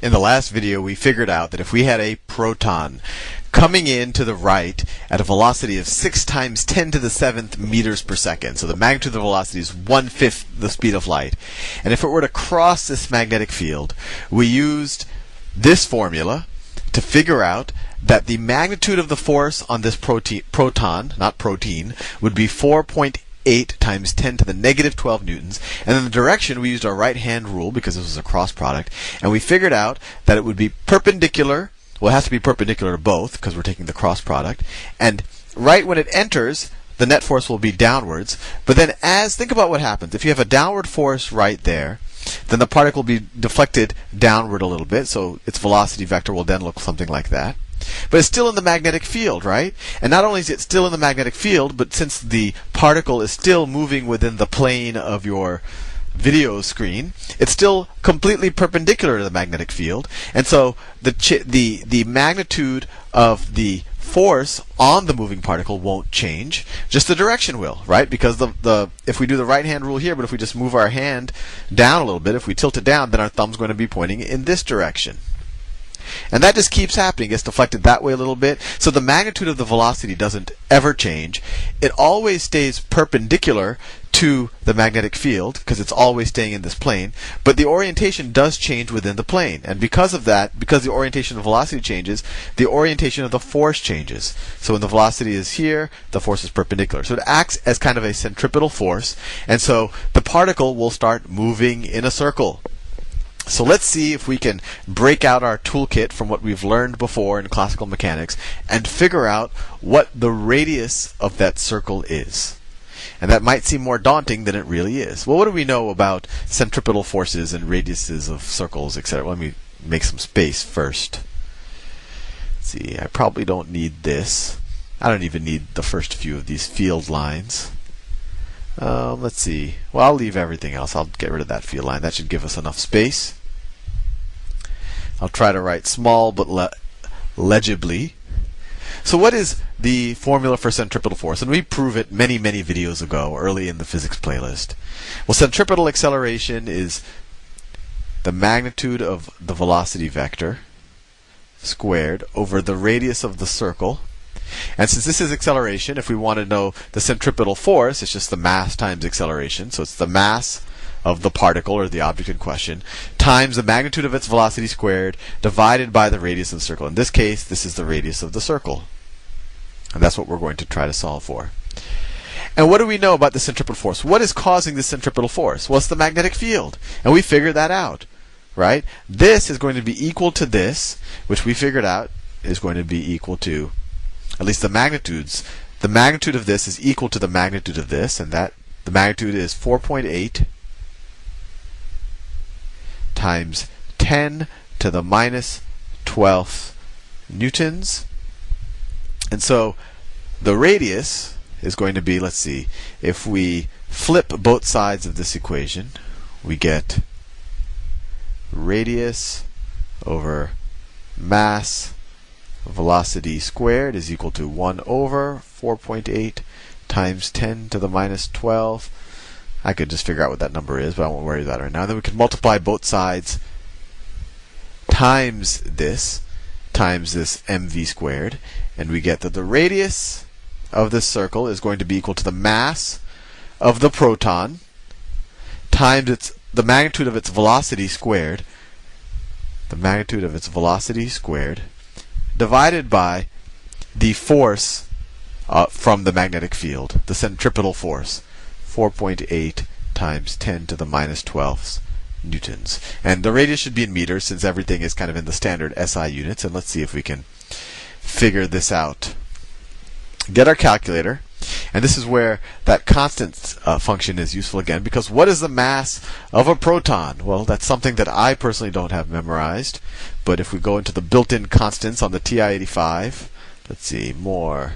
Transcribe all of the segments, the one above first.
In the last video, we figured out that if we had a proton coming in to the right at a velocity of 6 times 10 to the 7th meters per second, so the magnitude of the velocity is 1/5 the speed of light, and if it were to cross this magnetic field, we used this formula to figure out that the magnitude of the force on this proton, not protein, would be 4.8 times 10 to the negative 12 newtons. And in the direction, we used our right-hand rule because this was a cross product. And we figured out that it would be perpendicular. Well, it has to be perpendicular to both because we're taking the cross product. And right when it enters, the net force will be downwards. But then think about what happens. If you have a downward force right there, then the particle will be deflected downward a little bit. So its velocity vector will then look something like that. But it's still in the magnetic field, right? And not only is it still in the magnetic field, but since the particle is still moving within the plane of your video screen, it's still completely perpendicular to the magnetic field. And so the magnitude of the force on the moving particle won't change, just the direction will, right? Because if we do the right hand rule here, but if we just move our hand down a little bit, if we tilt it down, then our thumb's going to be pointing in this direction. And that just keeps happening. It gets deflected that way a little bit. So the magnitude of the velocity doesn't ever change. It always stays perpendicular to the magnetic field because it's always staying in this plane. But the orientation does change within the plane. And because of that, because the orientation of velocity changes, the orientation of the force changes. So when the velocity is here, the force is perpendicular. So it acts as kind of a centripetal force. And so the particle will start moving in a circle. So let's see if we can break out our toolkit from what we've learned before in classical mechanics and figure out what the radius of that circle is. And that might seem more daunting than it really is. Well, what do we know about centripetal forces and radiuses of circles, etc.? Let me make some space first. Let's see, I probably don't need this. I don't even need the first few of these field lines. Let's see. Well, I'll leave everything else. I'll get rid of that field line. That should give us enough space. I'll try to write small but legibly. So what is the formula for centripetal force? And we prove it many, many videos ago, early in the physics playlist. Well, centripetal acceleration is the magnitude of the velocity vector squared over the radius of the circle. And since this is acceleration, if we want to know the centripetal force, it's just the mass times acceleration. So it's the mass of the particle or the object in question times the magnitude of its velocity squared divided by the radius of the circle. In this case, this is the radius of the circle. And that's what we're going to try to solve for. And what do we know about the centripetal force? What is causing the centripetal force? Well, it's the magnetic field. And we figured that out, right? This is going to be equal to this, which we figured out is going to be equal to, at least the magnitudes. The magnitude of this is equal to the magnitude of this, and that the magnitude is 4.8 times 10 to the minus 12th newtons. And so the radius is going to be, let's see, if we flip both sides of this equation, we get radius over mass velocity squared is equal to 1 over 4.8 times 10 to the minus 12. I could just figure out what that number is, but I won't worry about that right now. And then we can multiply both sides times this mv squared, and we get that the radius of this circle is going to be equal to the mass of the proton times the magnitude of its velocity squared, divided by the force from the magnetic field, the centripetal force, 4.8 times 10 to the minus 12 newtons. And the radius should be in meters since everything is kind of in the standard SI units. And let's see if we can figure this out. Get our calculator. And this is where that constant function is useful again, because what is the mass of a proton? Well, that's something that I personally don't have memorized. But if we go into the built-in constants on the TI-85, let's see, more.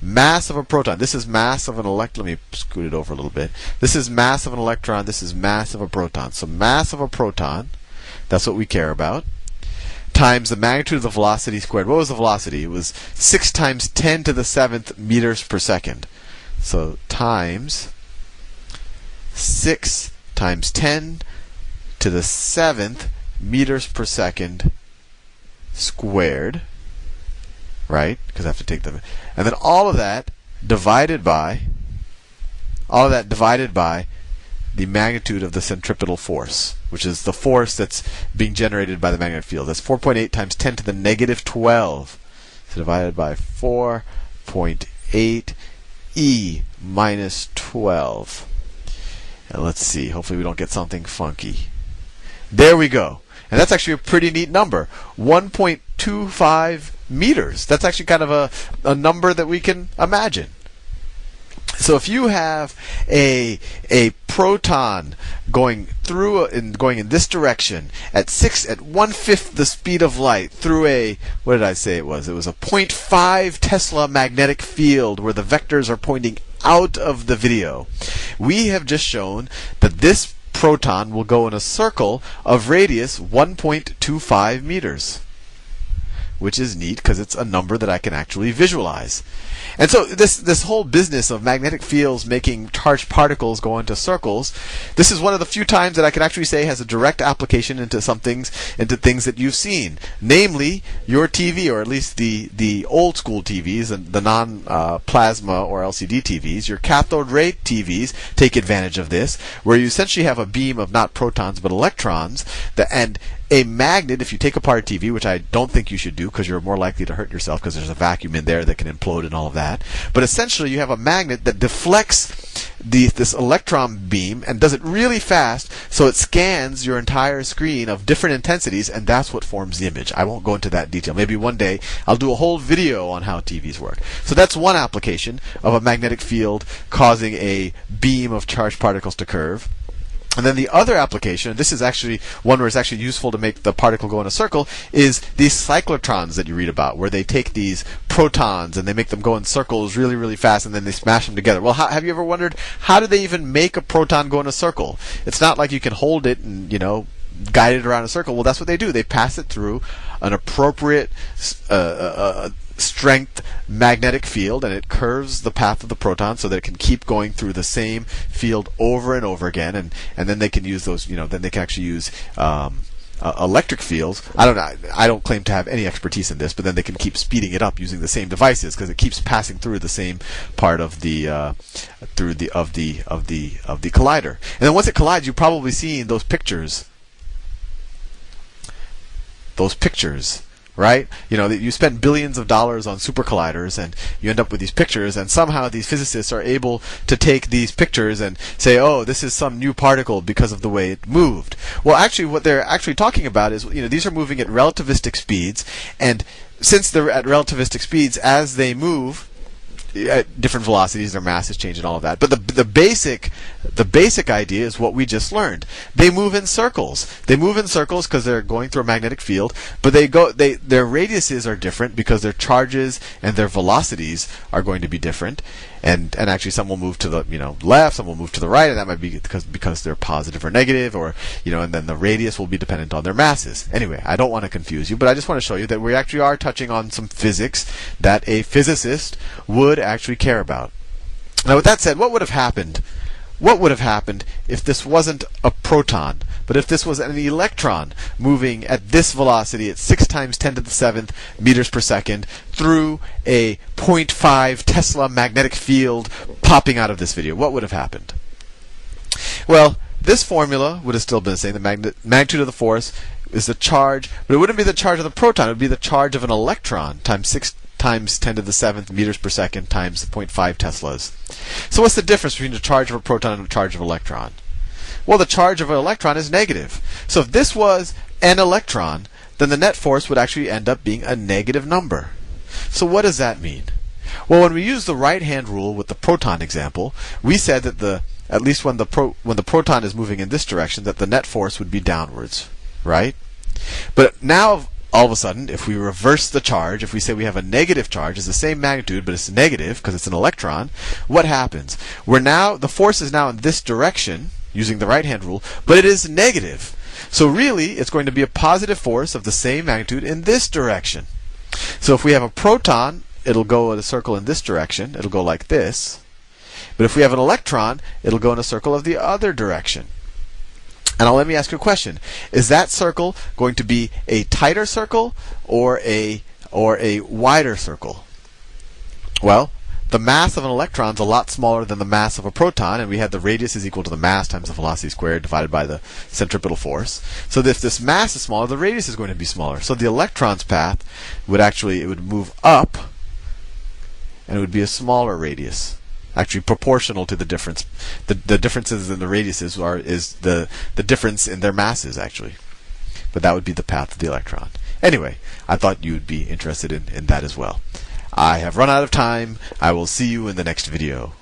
Mass of a proton. This is mass of an electron. Let me scoot it over a little bit. This is mass of an electron. This is mass of a proton. So mass of a proton, that's what we care about, times the magnitude of the velocity squared. What was the velocity? It was 6 times 10 to the 7th meters per second. So times 6 times 10 to the 7th meters per second squared, right? Because I have to take them, and then all of that divided by the magnitude of the centripetal force, which is the force that's being generated by the magnetic field. That's 4.8 times 10 to the negative 12. So divided by 4.8 e minus 12. And let's see. Hopefully we don't get something funky. There we go. And that's actually a pretty neat number. 1.25 meters. That's actually kind of a number that we can imagine. So if you have a proton going through going in this direction at 1/5 the speed of light through what did I say it was? It was a 0.5 Tesla magnetic field where the vectors are pointing out of the video. We have just shown that this proton will go in a circle of radius 1.25 meters. Which is neat because it's a number that I can actually visualize. And so this whole business of magnetic fields making charged particles go into circles, this is one of the few times that I can actually say has a direct application into things that you've seen. Namely, your TV, or at least the old school TVs and the non-plasma or LCD TVs, your cathode ray TVs take advantage of this, where you essentially have a beam of not protons but electrons, and a magnet, if you take apart a TV, which I don't think you should do because you're more likely to hurt yourself because there's a vacuum in there that can implode and all of that. But essentially you have a magnet that deflects this electron beam and does it really fast, so it scans your entire screen of different intensities, and that's what forms the image. I won't go into that detail. Maybe one day I'll do a whole video on how TVs work. So that's one application of a magnetic field causing a beam of charged particles to curve. And then the other application, this is actually one where it's actually useful to make the particle go in a circle, is these cyclotrons that you read about, where they take these protons and they make them go in circles really, really fast, and then they smash them together. Well, have you ever wondered, how do they even make a proton go in a circle? It's not like you can hold it and, guide it around a circle. Well, that's what they do. They pass it through an appropriate strength magnetic field, and it curves the path of the proton so that it can keep going through the same field over and over again, and then they can use those, then they can actually use electric fields. I don't claim to have any expertise in this, but then they can keep speeding it up using the same devices because it keeps passing through the same part of the collider. And then once it collides, you've probably seen those pictures. Right? You spend billions of dollars on super colliders and you end up with these pictures, and somehow these physicists are able to take these pictures and say, oh, this is some new particle because of the way it moved. Well, actually, what they're actually talking about is, these are moving at relativistic speeds, and since they're at relativistic speeds, as they move at different velocities, their masses change and all of that. But the basic idea is what we just learned. They move in circles. They move in circles because they're going through a magnetic field, but their radiuses are different because their charges and their velocities are going to be different. And actually, some will move to the left, some will move to the right, and that might be because they're positive or negative, or and then the radius will be dependent on their masses. Anyway, I don't want to confuse you, but I just want to show you that we actually are touching on some physics that a physicist would actually care about. Now, with that said, what would have happened? What would have happened if this wasn't a proton, but if this was an electron moving at this velocity at 6 times 10 to the 7th meters per second through a 0.5 Tesla magnetic field popping out of this video? What would have happened? Well, this formula would have still been the same. The magnitude of the force is the charge, but it wouldn't be the charge of the proton. It would be the charge of an electron times 6 times 10 to the 7th meters per second times 0.5 Teslas. So what's the difference between the charge of a proton and the charge of an electron? Well, the charge of an electron is negative. So if this was an electron, then the net force would actually end up being a negative number. So what does that mean? Well, when we use the right-hand rule with the proton example, we said that at least when the proton is moving in this direction, that the net force would be downwards, right? But now, all of a sudden, if we reverse the charge, if we say we have a negative charge, it's the same magnitude, but it's negative because it's an electron, what happens? The force is now in this direction, using the right-hand rule, but it is negative. So really, it's going to be a positive force of the same magnitude in this direction. So if we have a proton, it'll go in a circle in this direction. It'll go like this. But if we have an electron, it'll go in a circle of the other direction. And now let me ask you a question. Is that circle going to be a tighter circle or a wider circle? Well, the mass of an electron is a lot smaller than the mass of a proton, and we had the radius is equal to the mass times the velocity squared divided by the centripetal force. So if this mass is smaller, the radius is going to be smaller. So the electron's path would move up, and it would be a smaller radius. Actually, proportional to the difference. The differences in the radiuses is the difference in their masses, actually. But that would be the path of the electron. Anyway, I thought you would be interested in that as well. I have run out of time. I will see you in the next video.